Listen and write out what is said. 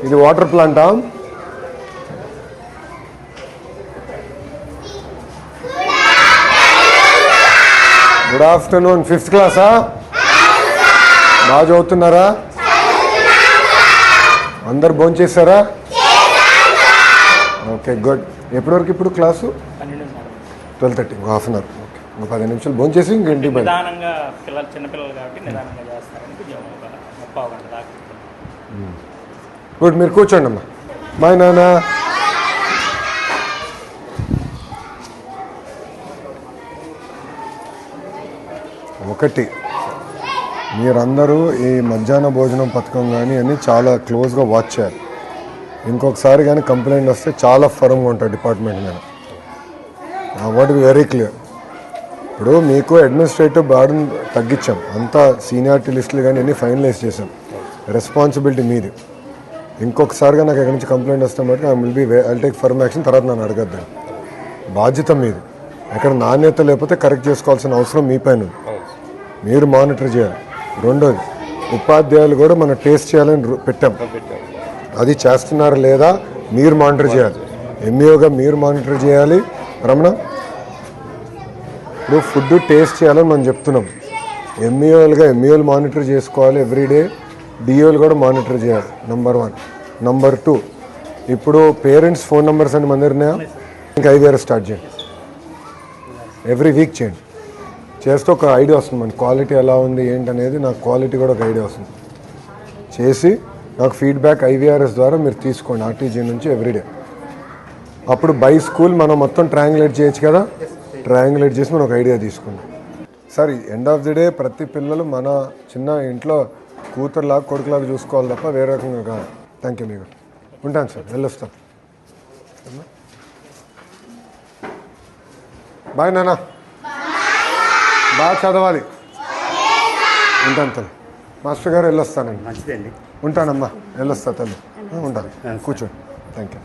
ఇది water ప్లాంటా? Good afternoon. 5th క్లాసా? బాగా చదువుతున్నారా? అందరు భోంచేశారా? Okay good. ఎప్పటివరకు ఇప్పుడు క్లాసు? 12:30. 1/2 అవర్. ఓకే, ఇంకో 10 నిమిషాలు భోంచేసి ఇంక ఇంటికి పోయి. నిదానంగా పిల్లలు చిన్నపిల్లలు కాబట్టి నిదానంగా చేస్తారని గుడ్. మీరు కూర్చోండి అమ్మా. బాయ్ నాన్న. ఒకటి, మీరందరూ ఈ మధ్యాహ్న భోజనం పథకం కానీ అన్నీ చాలా క్లోజ్గా వాచ్ చేయాలి. ఇంకొకసారి కానీ కంప్లైంట్ వస్తే చాలా ఫర్మ్గా ఉంటుంది డిపార్ట్మెంట్ మీద. నా వర్డ్ వెరీ క్లియర్. ఇప్పుడు మీకు అడ్మినిస్ట్రేటివ్ బర్డన్ తగ్గించాం, అంతా సీనియారిటీ లిస్టులు కానీ అన్నీ ఫైనలైజ్ చేసాం. రెస్పాన్సిబిలిటీ మీది. ఇంకొకసారిగా నాకు ఎక్కడి నుంచి కంప్లైంట్ వస్తే మటుకు ఐ టేక్ ఫర్మ్ యాక్షన్. తర్వాత నన్ను అడగద్దండి. బాధ్యత మీది. ఎక్కడ నాణ్యత లేకపోతే కరెక్ట్ చేసుకోవాల్సిన అవసరం మీ పైన ఉంది. మీరు మానిటర్ చేయాలి. రెండోది, ఉపాధ్యాయులు కూడా మనం టేస్ట్ చేయాలని పెట్టాం. అది చేస్తున్నారా లేదా మీరు మానిటర్ చేయాలి. ఎంఈఓగా మీరు మానిటర్ చేయాలి. రమణ, ఇప్పుడు ఫుడ్ టేస్ట్ చేయాలని మనం చెప్తున్నాం. ఎంఈఓలు మానిటర్ చేసుకోవాలి ఎవ్రీడే. డిఓలు కూడా మానిటర్ చేయాలి. నెంబర్ 1. నెంబర్ 2, ఇప్పుడు పేరెంట్స్ ఫోన్ నెంబర్స్ అని మన దగ్గర ఉన్నాయా? ఇంకా IVR స్టార్ట్ చేయండి. ఎవ్రీ వీక్ చేయండి. చేస్తే ఒక ఐడియా వస్తుంది మన క్వాలిటీ ఎలా ఉంది ఏంటనేది. నాకు క్వాలిటీ కూడా ఒక ఐడియా వస్తుంది. చేసి నాకు ఫీడ్బ్యాక్ IVRS ద్వారా మీరు తీసుకోండి RTV నుంచి ఎవ్రీడే. అప్పుడు బై స్కూల్ మనం మొత్తం ట్రయాంగులేట్ చేయొచ్చు కదా. ట్రయాంగులేట్ చేసి మనం ఒక ఐడియా తీసుకుందాం. Sir, end of the day ప్రతి పిల్లలు మన చిన్న ఇంట్లో కూతురులాగా కొడుకులాగా చూసుకోవాలి తప్ప వేరే రకంగా కాదు. Thank you. మీకు ఉంటాను సార్, వెళ్ళొస్తాను. బాయ్ నాన్న. బాగా చదవాలి. ఉంటాను తల్లి. మాస్టర్ గారు వెళ్ళొస్తానండి. మంచిదండి. ఉంటానమ్మా, వెళ్ళొస్తా తల్లి. ఉంటాను. కూర్చోండి. Thank you.